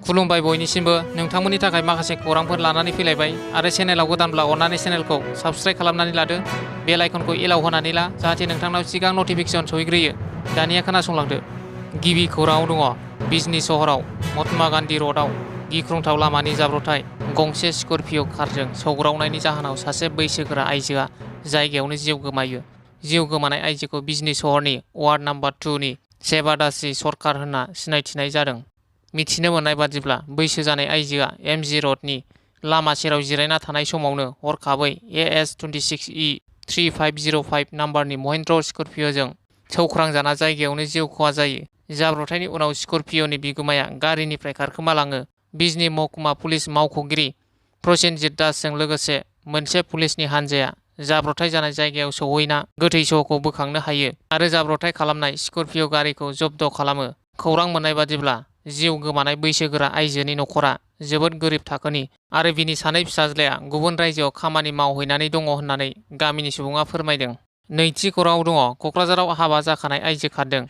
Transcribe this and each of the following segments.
खुलुमबाय बयनिसिमबो नोंथांमोननि थाखाय माखासे खौरांफोर लानानै फैलायबाय आरो चेनेलाव गोदानब्ला अन्नानै चेनेलखौ साबस्क्राइब खालामनानै लादो बेल आइकनखौ एलाव होनानै ला जाहाथे नोंथांनाव सिगां नटिफिकेसन सहैग्रोयो। दानिया खोनासंलांदो। गिबि खौराङाव दङ बिजनी सहराव महात्मा गान्धी र'डआव गिख्रंथाव लामानि जाब्रबथाय। गंसे स्कर्पिय' कारजों सौग्रावनायनि जाहोनाव सासे बैसोगोरा आइजोआ जायगायावनो जिउ गोमायो। जिउ गोमानाय आइजोखौ बिजनी सहरनि वार्ड नाम्बार 2 नि सेबादासी सरकार होनना सिनायथिनाय जादों। मिथिनो मोननाय बादिब्ला बैसो जानाय आइजोआ एमजी र'डनि लामा सेराव जिरायना थानाय समावनो हरखाबै AS26E 3505 नाम्बारनि महिन्द्र स्कर्पिय'जों सौख्रांजाना जायगायावनो जिउ खहा जायो। जाब्रबथायनि उनाव स्कर्पिय'नि बिगोमाया गारिनिफ्राय खारखोमालाङो। बिजनी महकुमा पुलिस मावख'गिरि प्रसेनजित दासजों लोगोसे मोनसे पुलिसनि हानजाया जाब्रबथाय जानाय जायगायाव सौहैना गोथै सहखौ बोखांनो हायो आरो जाब्रबथाय खालामनाय स्कर्पिय' गारिखौ जब्द खालामो। खौरां मोननाय बादिब्ला जिउ गोमानाय बैसोगोरा आइजोनि नखरा जोबोद गोरिब थाखोनि आरो बिनि सानै फिसाज्लाया गुबुन रायजोआव खामानि मावहैनानै दङ होननानै गामिनि सुबुङा फोरमायदों। नैथि खौराङाव दङ कक्राझाराव हाबा जाखानाय आइजो खारदों।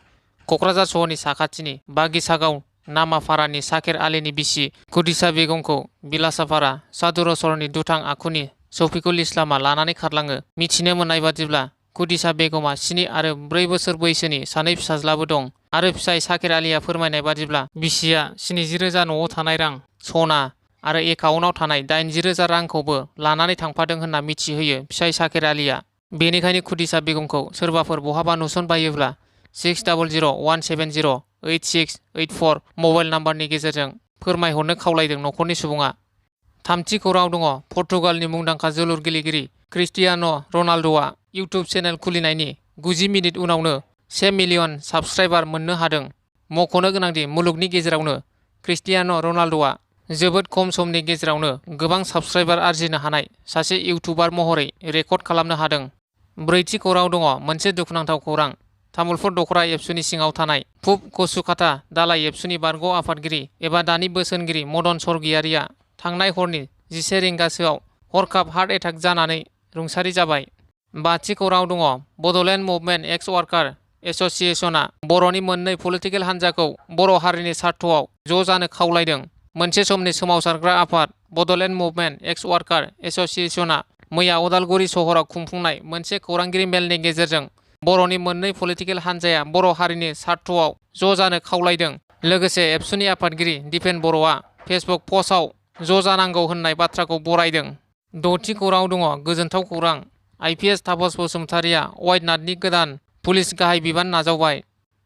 कक्राझार सहरनि साखाथिनि बागिसागाव नामाफारानि साकेर आलीनि बिसि खुदिसा बेगमखौ बिलासापारा सादुरसरनि दुथां आखुनि शफिकुल इस्लामआ लानानै खारलाङो। मिथिनो मोननाय बादिब्ला खुदिसा बेगमा 7 आरो 4 बोसोर बैसोनि सानै फिसाज्लाबो दं आरो फिसाय साकेर आलीया फोरमायनाय बादिब्ला बिसिया 70,000 न'आव थानाय रां, सना आरो एकाउन्टआव थानाय 80,000 रांखौबो लानानै थांफादों होनना मिथिहोयो फिसाय साकेर आलीया। बेनिखायनो खुदिसा बेगमखौ सोरबाफोर बहाबा नुसनबायोब्ला 6000170868 मबाइल नाम्बारनि गेजेरजों फोरमायहरनो खावलायदों नखरनि सुबुङा। थामथि खौराङाव दङ पर्तुगालनि मुंदांखा जोलुर गेलेगिरि क्रिस्टियान' रनाल्ड'आ इउटुब चेनेल खुलिनायनि 90 मिनिट उनावनो 1 मिलियन साबस्क्राइबार मोननो हादों। मख'नो गोनांदि मुलुगनि गेजेरावनो क्रिस्टियान' रनाल्ड'आ जोबोद खम समनि गेजेरावनो गोबां साबस्क्राइबार आरजिनो हानाय सासे इउटुबार महरै रेकर्ड खालामनो हादों। ब्रैथि खौराङाव दङ मोनसे दुखुनांथाव खौरां। तामुलपुर दख'रा एबसुनि सिङाव थानाय पुब कसुकाता दालाइ एबसुनि बारग' आफादगिरि एबा दानि बोसोनगिरि मदन सरगियारिया थांनाय हरनि 11 रिंगासोआव हरखाब हार्ट एटाक जानानै रुंसारि जाबाय। बाथि खौराङाव दङ बड'लेण्ड मुभमेन्ट एक्स वार्कार एस'सिएशनआ बर'नि मोननै पलिटिकेल हान्जाखौ बर' हारिनि स्वार्थआव ज' जानो खावलायदों। मोनसे समनि सोमावसारग्रा आफाद बड'लेण्ड मुभमेन्ट एक्स वार्कार एस'सिएशनआ मैया उदालगुरि सहराव खुंफुंनाय मोनसे खौरांगिरि मेलनि गेजेरजों बर'नि मोननै पलिटिकेल हान्जाया बर' हारिनि स्वार्थआव ज' जानो खावलायदों। लोगोसे एबसुनि आफादगिरि दिपेन बर'आ फेसबुक पस्टआव ज' जानांगौ होननाय बाथ्राखौ बरायदों। द'थि खौराङाव दङ गोजोनथाव खौरां। आइपिएस तापस बसुमतारिया वायनाडनि गोदान पुलिस गाहाय बिबान नाजावबाय।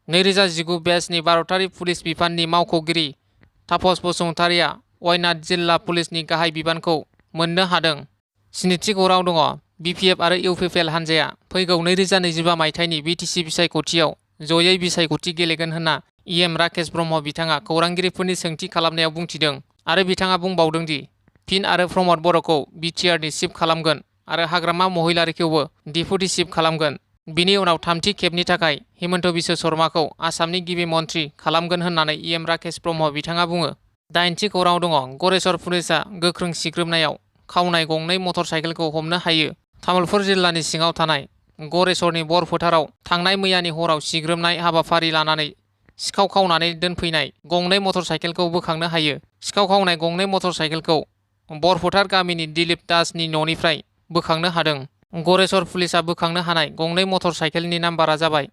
2019 बेचनि भारतारि पुलिस बिफाननि मावख'गिरि तापस बसुमतारिया वायनाड जिल्ला पुलिसनि गाहाय बिबानखौ मोननो हादों। स्निथि खौराङाव दङ बिपिएफ आरो इउपिपिएल हान्जाया फैगौ 2025 मायथाइनि बिटिसि बिसायख'थियाव जयै बिसायख'थि गेलेगोन होनना इएम राकेश ब्रह्म बिथाङा खौरांगिरिफोरनि सोंथि खालामनायाव बुंथिदों आरो बिथाङा बुंबावदों दि फिन आरो प्रमद बर'खौ बिटिआरनि चिफ खालामगोन आरो हाग्रामा महिलारिखौबो डिपुटि चिफ खालामगोन। बिनि उनाव थामथि खेबनि थाखाय हिमन्त बिश्व शर्माखौ आसामनि गिबि मन्थ्रि खालामगोन होननानै इएम राकेश ब्रह्म बिथाङा बुङो। दाइनथि खौराङाव दङ गरेस्वर पुलिसआ गोख्रों सिग्रोमनायाव खावनाय गंनै मटर साइकेलखौ हमनो हायो। तामुलपुर जिल्लानि सिङाव थानाय गरेस्वरनि बर फोथाराव थांनाय मैयानि हराव सिग्रोमनाय हाबाफारि लानानै सिखाव खावनानै दोनफैनाय गंनै मटर साइकेलखौ बोखांनो हायो। सिखाव खावनाय गंनै मटर साइकेलखौ बरफोथार गामिनि दिलीप दासनि न'निफ्राय बोखांनो हादों। गरेस्वर पुलिसआ बोखांनो हानाय गंनै मटर साइकेलनि नाम्बारा जाबाय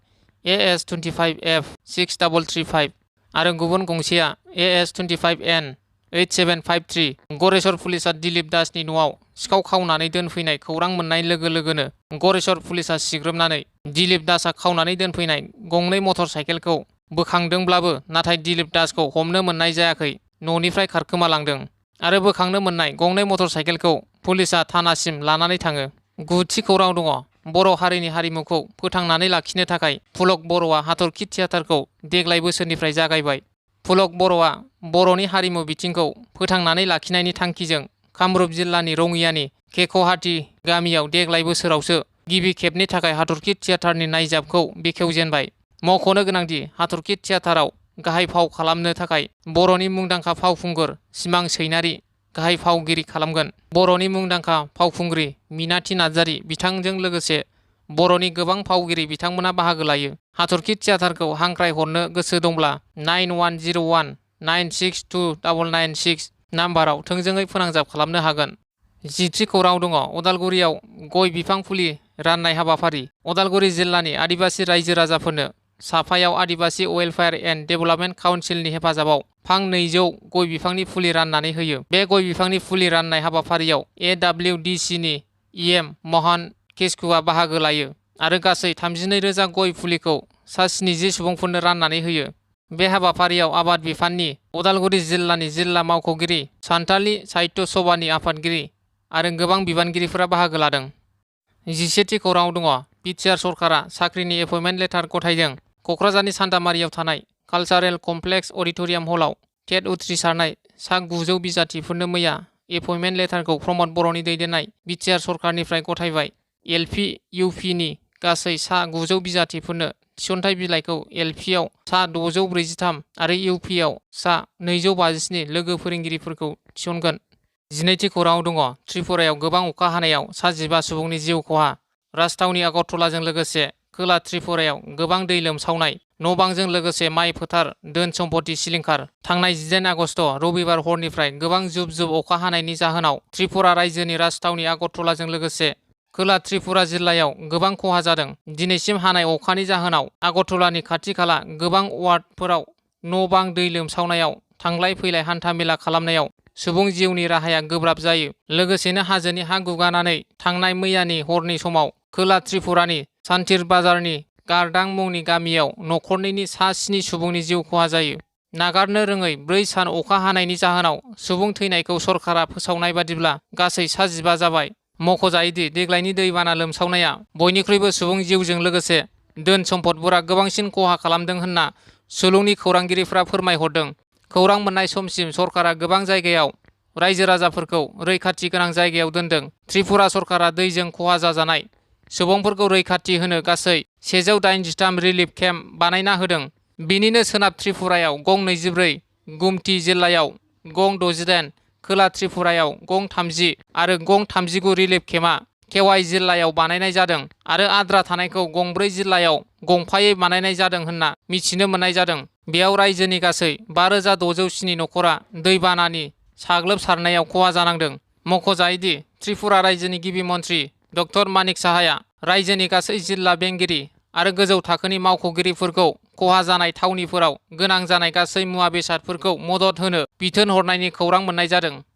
AS25F6335 आरो गुबुन गंसेया AS25N8753। गरेस्वर पुलिसआ दिलीप दासनि न'आव सिखाव खावनानै दोनफैनाय खौरां मोननाय लोगो लोगोनो गरेस्वर पुलिसआ सिग्रोमनानै दिलीप दासआ खावनानै दोनफैनाय गंनै मटर साइकेलखौ बोखांदोंब्लाबो नाथाय दिलीप दासखौ हमनो मोननाय जायाखै, न'निफ्राय खारखोमालांदों आरो बोखांनो मोननाय गंनै मटर साइकेलखौ पुलिसआ थानासिम लानानै थाङो। गुथि खौरां दङ बर' हारिनि हारिमुखौ फोथांनानै लाखिनो थाखाय पुलक बर'आ हाथरखि थियाटारखौ देग्लाय बोसोरनिफ्राय जागायबाय। पुलक बर'आ बर'नि हारिमु बिथिंखौ फोथांनानै लाखिनायनि थांखिजों कामरुप जिल्लानि रङियानि केक'हाटी गामियाव देग्लाय बोसोरावसो गिबि खेबनि थाखाय हाथरखि थियाटारनि नायजाबखौ बेखेवजेनबाय। मख'नो गोनांदि हाथरखि थियाटाराव गाहाय फाव खालामनो थाखाय बर'नि मुंदांखा फावखुंगुर सिमां सैनारि गाहाय फावगिरि खालामगोन। बर'नि मुंदांखा फावखुंग्रि मीनाथि नार्जारी बिथांजों लोगोसे बर'नि गोबां फावगिरि बिथांमोना बाहागो लायो। हाथरखि थियाटारखौ हांख्रायहरनो गोसो दंब्ला 9101 962996 नाम्बाराव थोंजोङै फोनांजाब खालामनो हागोन। 10थि खौरां दङ उदालगुरियाव गय बिफां फुलि राननाय हाबाफारि। उदालगुरि जिल्लानि आदिबासि रायजो राजाफोरनो साफायाव आदिबासि वेलफेयार एन्ड डेभेलपमेन्ट काउन्सिलनि हेफाजाबाव फां 200 गय बिफांनि फुलि राननानै होयो। बे गय बिफांनि फुलि राननाय हाबाफारियाव AWDC नि EM महन केसकुआ बाहागो लायो आरो गासै 32,000 गय फुलिखौ सा 70 सुबुंफोरनो राननानै होयो। बे हाबाफारियाव आबाद बिफाननि उदालगुरि जिल्लानि जिल्ला मावख'गिरि, सान्थालि साहित्य सभानि आफादगिरि आरो गोबां बिबानगिरिफोरा बाहागो लादों। 11थि खौराङाव दङ बिटिआर सरकारा साख्रिनि एपइन्टमेन्ट लेटार गथायदों। क'क्राझारनि सान्दामारियाव थानाय कालचारेल कमप्लेक्स अडिट'रियाम हलाव टेट उथ्रिसारनाय सा 900 बिजाथिफोरनो मैया एपइन्टमेन्ट लेटारखौ प्रमद बर'नि दैदेननाय बिटिआर सरकारनिफ्राय गथायबाय। LP UP नि गासै सा 900 बिजाथिफोरनो थिसनथाइ बिलाइखौ LP आव सा 643 आरो UP आव सा 257 लोगो फोरोंगिरिफोरखौ थिसनगोन। 12थि खौराङाव दङ त्रिपुरायाव गोबां अखा हानायाव सा 15 सुबुंनि जिउ खहा। राजथावनि आगरतलाजों लोगोसे खोला त्रिपुरायाव गोबां दै लोमसावनाय, न' बांजों लोगोसे माइ फोथार, धोन सम्पति सिलिंखार। थांनाय 18 आगस्ट रबिबार हरनिफ्राय गोबां जुब जुब अखा हानायनि जाहोनाव त्रिपुरा रायजोनि राजथावनि आगरतलाजों लोगोसे खोला त्रिपुरा जिल्लायाव गोबां खहा जादों। दिनैसिम हानाय अखानि जाहोनाव आगरतलानि खाथि खाला गोबां वार्डफोराव न' बां दै लोमसावनायाव थांलाय फैलाय हान्था मेला खालामनायाव सुबुं जिउनि राहाया गोब्राब जायो। लोगोसेनो हाजोनि हा गुगानानै थांनाय मैयानि हरनि समाव खोला त्रिपुरानि सान्तिर बाजारनि गारदां मुंनि गामियाव न'खरनैनि सा 7 सुबुंनि जिउ खहा जायो। नागारनो रोङै 4 सान अखा हानायनि जाहोनाव सुबुं थैनायखौ सरकारा फोसावनाय बादिब्ला गासै सा 15 जाबाय। मख'जायोदि देग्लायनि दैबाना लोमसावनाया बयनिख्रुइबो सुबुं जिउजों लोगोसे धोन सम्पदफोरा गोबांसिन खहा खालामदों होनना सुलुंनि खौरांगिरिफ्रा फोरमायहरदों। खौरां मोननाय समसिम सरकारा गोबां जायगायाव रायजो राजाफोरखौ रैखाथि गोनां जायगायाव दोनदों। त्रिपुरा सरकारा दैजों खहा जाजानाय सुबुंफोरखौ रैखाथि होनो गासै 183 रिलिफ केम्प बानायना होदों। बिनिनो सोनाब त्रिपुरायाव गं 24, गुमटि जिल्लायाव गं 68, खोला त्रिपुरायाव गं 30 आरो गं 39 रिलिफ केम्पआ केवाइ जिल्लायाव बानायनाय जादों आरो आद्रा थानायखौ गं 4 जिल्लायाव गंफायै बानायनाय जादों होनना मिथिनो मोननाय जादों। बेयाव रायजोनि गासै 5607 न'खरा दैबानानि साग्लोबसारनायाव खहा जानांदों। मख'जायोदि त्रिपुरा रायजोनि गिबि मन्थ्रि डक्टर मानिक साहाया रायजोनि गासै जिल्ला बेंगिरि आरो गोजौ थाखोनि मावख'गिरिफोरखौ खहा जानाय थावनिफोराव गोनां जानाय गासै मुवा बेसादफोरखौ मदद होनो बिथोन हरनायनि खौरां मोननाय जादों।